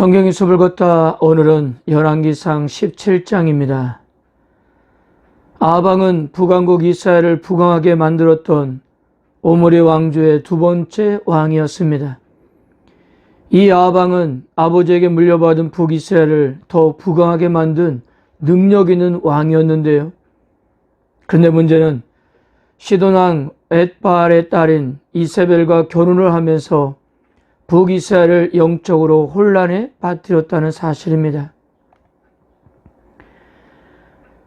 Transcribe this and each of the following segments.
성경의 숲을 걷다 오늘은 열왕기상 17장입니다. 아방은 북왕국 이스라엘을 부강하게 만들었던 오므리 왕조의 두 번째 왕이었습니다. 이 아방은 아버지에게 물려받은 북이스라엘을 더욱 부강하게 만든 능력 있는 왕이었는데요. 그런데 문제는 시돈왕 엣바알의 딸인 이세벨과 결혼을 하면서 북이스라엘을 영적으로 혼란에 빠뜨렸다는 사실입니다.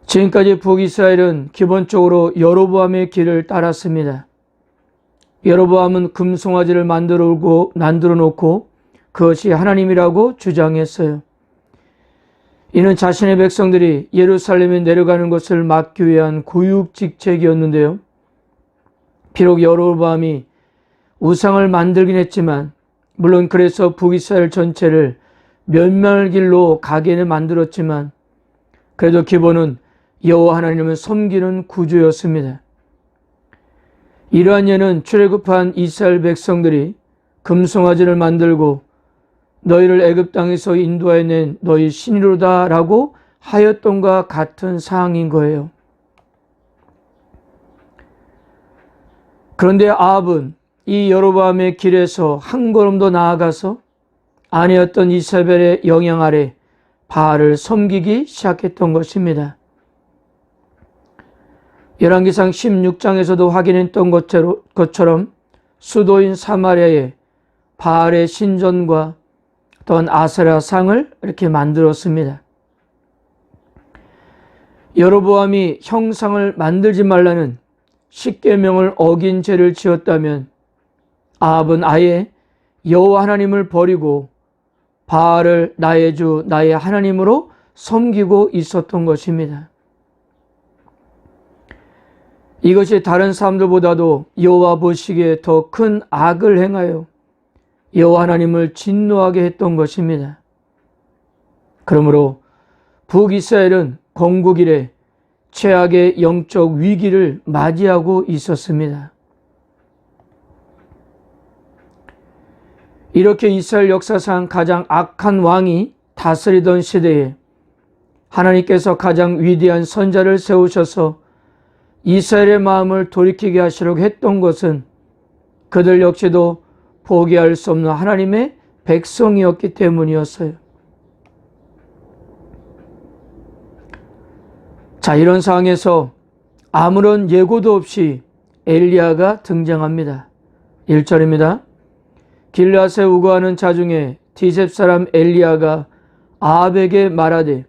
지금까지 북이스라엘은 기본적으로 여로보암의 길을 따랐습니다. 여로보암은 금송아지를 만들어 놓고 그것이 하나님이라고 주장했어요. 이는 자신의 백성들이 예루살렘에 내려가는 것을 막기 위한 고육직책이었는데요. 비록 여로보암이 우상을 만들긴 했지만 물론 그래서 북이스라엘 전체를 멸망길로 가게 만들었지만 그래도 기본은 여호와 하나님을 섬기는 구조였습니다. 이러한 예는 출애굽한 이스라엘 백성들이 금송아지를 만들고 너희를 애굽 땅에서 인도해낸 너희 신이로다 라고 하였던과 같은 사항인 거예요. 그런데 아합은 이 여로보암의 길에서 한 걸음 더 나아가서 아내였던 이세벨의 영향 아래 바알을 섬기기 시작했던 것입니다. 열왕기상 16장에서도 확인했던 것처럼 수도인 사마리아에 바알의 신전과 또한 아세라 상을 이렇게 만들었습니다. 여로보암이 형상을 만들지 말라는 십계명을 어긴 죄를 지었다면 아합은 아예 여호와 하나님을 버리고 바알을 나의 주 나의 하나님으로 섬기고 있었던 것입니다. 이것이 다른 사람들보다도 여호와 보시기에 더 큰 악을 행하여 여호와 하나님을 진노하게 했던 것입니다. 그러므로 북이스라엘은 건국 이래 최악의 영적 위기를 맞이하고 있었습니다. 이렇게 이스라엘 역사상 가장 악한 왕이 다스리던 시대에 하나님께서 가장 위대한 선자를 세우셔서 이스라엘의 마음을 돌이키게 하시려고 했던 것은 그들 역시도 포기할 수 없는 하나님의 백성이었기 때문이었어요. 자, 이런 상황에서 아무런 예고도 없이 엘리야가 등장합니다. 1절입니다. 길앗에 우거하는 자 중에 디셉 사람 엘리야가 아합에게 말하되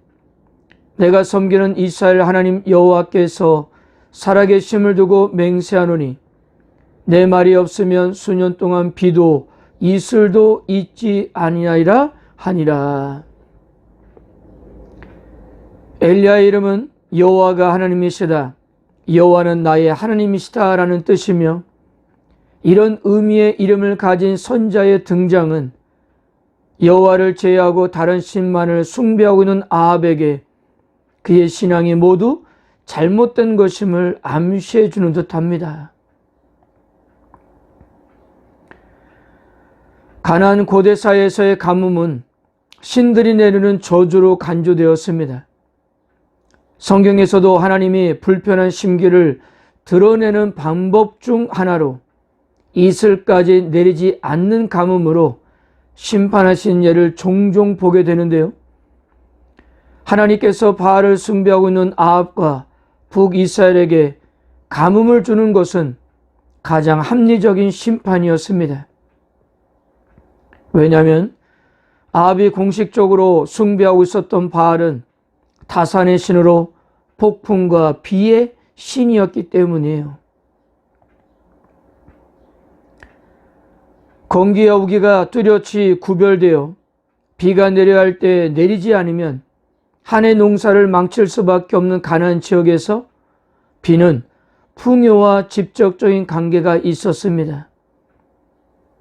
내가 섬기는 이스라엘 하나님 여호와께서 살아계심을 두고 맹세하노니 내 말이 없으면 수년 동안 비도 이슬도 있지 아니하리라 하니라. 엘리야의 이름은 여호와가 하나님이시다, 여호와는 나의 하나님이시다 라는 뜻이며 이런 의미의 이름을 가진 선자의 등장은 여호와를 제외하고 다른 신만을 숭배하고 있는 아합에게 그의 신앙이 모두 잘못된 것임을 암시해 주는 듯합니다. 가나안 고대 사회에서의 가뭄은 신들이 내리는 저주로 간주되었습니다. 성경에서도 하나님이 불편한 심기를 드러내는 방법 중 하나로 이슬까지 내리지 않는 가뭄으로 심판하신 예를 종종 보게 되는데요. 하나님께서 바알을 숭배하고 있는 아합과 북이스라엘에게 가뭄을 주는 것은 가장 합리적인 심판이었습니다. 왜냐하면 아합이 공식적으로 숭배하고 있었던 바알은 타산의 신으로 폭풍과 비의 신이었기 때문이에요. 건기와 우기가 뚜렷이 구별되어 비가 내려야 할 때 내리지 않으면 한 해 농사를 망칠 수밖에 없는 가나안 지역에서 비는 풍요와 직접적인 관계가 있었습니다.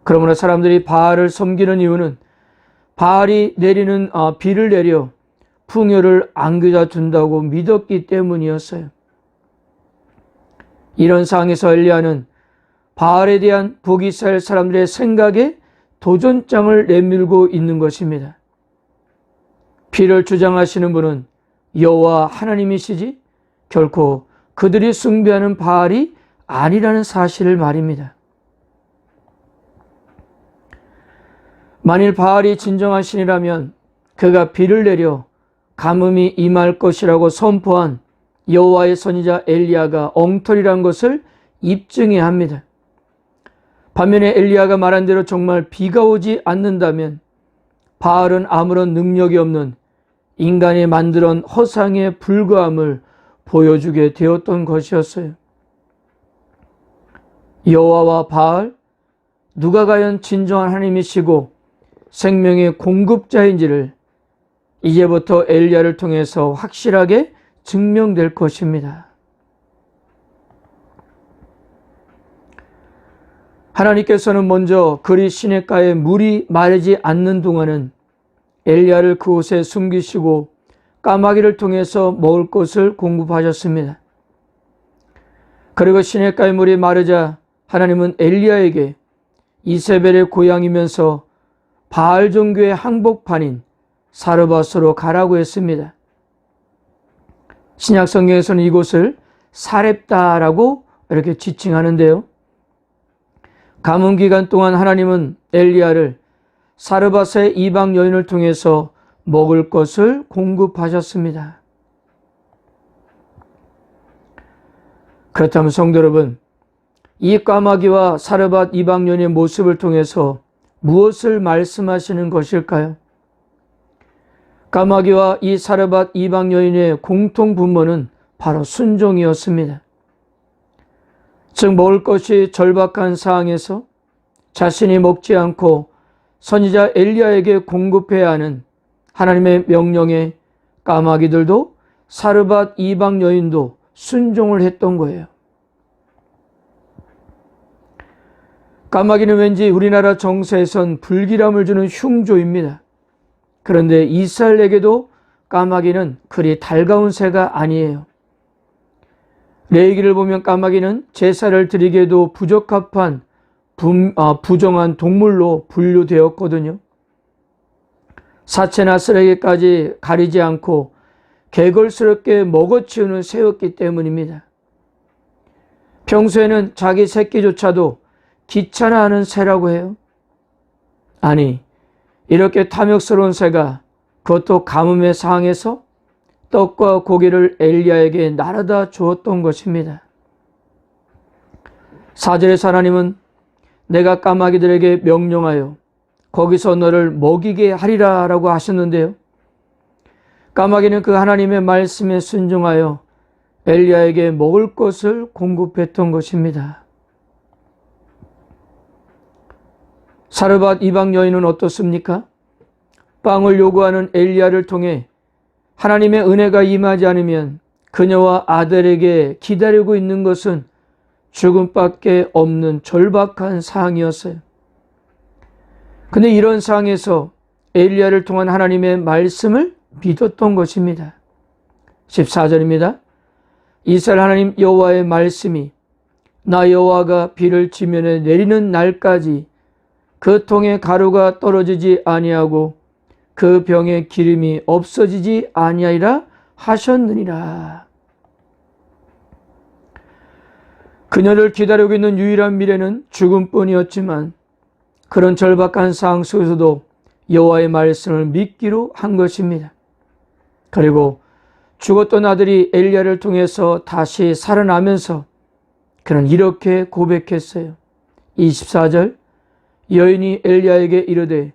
그러므로 사람들이 바알을 섬기는 이유는 바알이 내리는 비를 내려 풍요를 안겨다 준다고 믿었기 때문이었어요. 이런 상황에서 엘리야는 바알에 대한 북이스라엘 사람들의 생각에 도전장을 내밀고 있는 것입니다. 피를 주장하시는 분은 여호와 하나님이시지 결코 그들이 숭배하는 바알이 아니라는 사실을 말입니다. 만일 바알이 진정한 신이라면 그가 비를 내려 가뭄이 임할 것이라고 선포한 여호와의 선지자 엘리야가 엉터리란 것을 입증해야 합니다. 반면에 엘리야가 말한 대로 정말 비가 오지 않는다면 바알은 아무런 능력이 없는 인간이 만들어낸 허상에 불과함을 보여주게 되었던 것이었어요. 여호와와 바알, 누가 과연 진정한 하나님이시고 생명의 공급자인지를 이제부터 엘리야를 통해서 확실하게 증명될 것입니다. 하나님께서는 먼저 그리 시냇가에 물이 마르지 않는 동안은 엘리야를 그곳에 숨기시고 까마귀를 통해서 먹을 것을 공급하셨습니다. 그리고 시냇가의 물이 마르자 하나님은 엘리야에게 이세벨의 고향이면서 바알 종교의 항복판인 사르밧으로 가라고 했습니다. 신약 성경에서는 이곳을 사렙다라고 이렇게 지칭하는데요. 가뭄 기간 동안 하나님은 엘리야를 사르밧의 이방 여인을 통해서 먹을 것을 공급하셨습니다. 그렇다면 성도 여러분, 이 까마귀와 사르밧 이방 여인의 모습을 통해서 무엇을 말씀하시는 것일까요? 까마귀와 이 사르밧 이방 여인의 공통 분모는 바로 순종이었습니다. 즉 먹을 것이 절박한 상황에서 자신이 먹지 않고 선지자 엘리야에게 공급해야 하는 하나님의 명령에 까마귀들도 사르밧 이방 여인도 순종을 했던 거예요. 까마귀는 왠지 우리나라 정서에선 불길함을 주는 흉조입니다. 그런데 이스라엘에게도 까마귀는 그리 달가운 새가 아니에요. 레위기를 보면 까마귀는 제사를 드리기에도 부적합한 부정한 동물로 분류되었거든요. 사체나 쓰레기까지 가리지 않고 개걸스럽게 먹어치우는 새였기 때문입니다. 평소에는 자기 새끼조차도 귀찮아하는 새라고 해요. 아니, 이렇게 탐욕스러운 새가 그것도 가뭄의 상황에서 떡과 고기를 엘리야에게 나르다 주었던 것입니다. 4절에서 하나님은 내가 까마귀들에게 명령하여 거기서 너를 먹이게 하리라 라고 하셨는데요. 까마귀는 그 하나님의 말씀에 순종하여 엘리야에게 먹을 것을 공급했던 것입니다. 사르밧 이방 여인은 어떻습니까? 빵을 요구하는 엘리야를 통해 하나님의 은혜가 임하지 않으면 그녀와 아들에게 기다리고 있는 것은 죽음밖에 없는 절박한 상황이었어요. 근데 이런 상황에서 엘리야를 통한 하나님의 말씀을 믿었던 것입니다. 14절입니다. 이스라엘 하나님 여호와의 말씀이 나 여호와가 비를 지면에 내리는 날까지 그 통에 가루가 떨어지지 아니하고 그 병에 기름이 없어지지 아니하리라 하셨느니라. 그녀를 기다리고 있는 유일한 미래는 죽음뿐이었지만 그런 절박한 상황 속에서도 여호와의 말씀을 믿기로 한 것입니다. 그리고 죽었던 아들이 엘리야를 통해서 다시 살아나면서 그는 이렇게 고백했어요. 24절 여인이 엘리야에게 이르되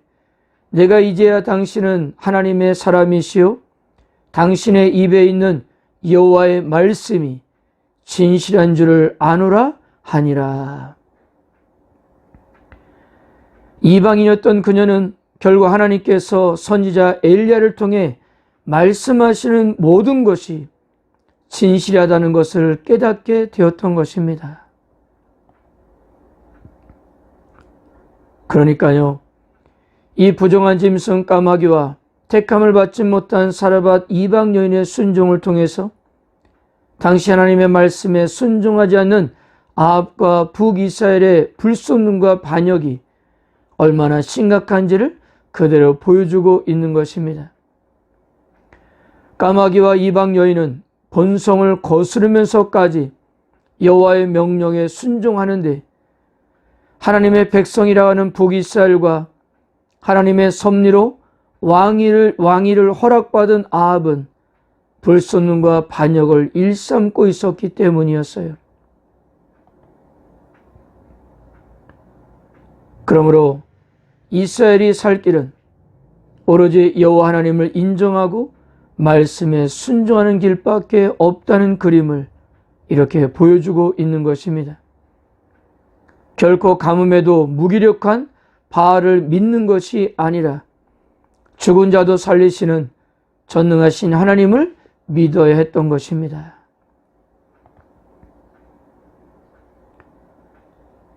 내가 이제야 당신은 하나님의 사람이시요 당신의 입에 있는 여호와의 말씀이 진실한 줄을 아노라 하니라. 이방인이었던 그녀는 결국 하나님께서 선지자 엘리야를 통해 말씀하시는 모든 것이 진실하다는 것을 깨닫게 되었던 것입니다. 그러니까요, 이 부정한 짐승 까마귀와 택함을 받지 못한 사르밧 이방 여인의 순종을 통해서 당시 하나님의 말씀에 순종하지 않는 아합과 북이스라엘의 불순종과 반역이 얼마나 심각한지를 그대로 보여주고 있는 것입니다. 까마귀와 이방 여인은 본성을 거스르면서까지 여호와의 명령에 순종하는데, 하나님의 백성이라 하는 북이스라엘과 하나님의 섭리로 왕위를 허락받은 아합은 불순종과 반역을 일삼고 있었기 때문이었어요. 그러므로 이스라엘이 살 길은 오로지 여호와 하나님을 인정하고 말씀에 순종하는 길밖에 없다는 그림을 이렇게 보여주고 있는 것입니다. 결코 가뭄에도 무기력한 바알을 믿는 것이 아니라 죽은 자도 살리시는 전능하신 하나님을 믿어야 했던 것입니다.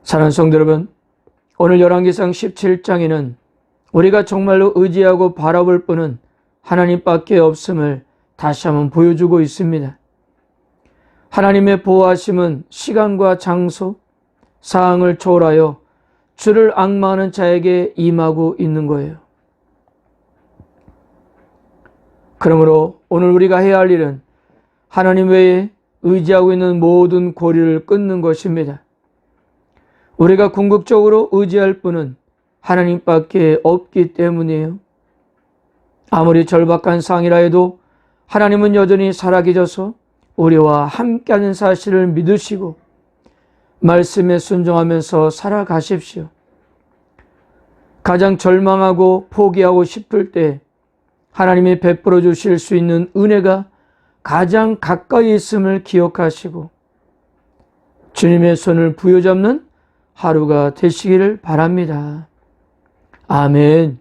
사랑하는 성도 여러분, 오늘 열왕기상 17장에는 우리가 정말로 의지하고 바라볼 분은 하나님밖에 없음을 다시 한번 보여주고 있습니다. 하나님의 보호하심은 시간과 장소, 사항을 초월하여 주를 앙망하는 자에게 임하고 있는 거예요. 그러므로 오늘 우리가 해야 할 일은 하나님 외에 의지하고 있는 모든 고리를 끊는 것입니다. 우리가 궁극적으로 의지할 분은 하나님밖에 없기 때문이에요. 아무리 절박한 상이라 해도 하나님은 여전히 살아계셔서 우리와 함께하는 사실을 믿으시고 말씀에 순종하면서 살아가십시오. 가장 절망하고 포기하고 싶을 때 하나님이 베풀어 주실 수 있는 은혜가 가장 가까이 있음을 기억하시고 주님의 손을 부여잡는 하루가 되시기를 바랍니다. 아멘.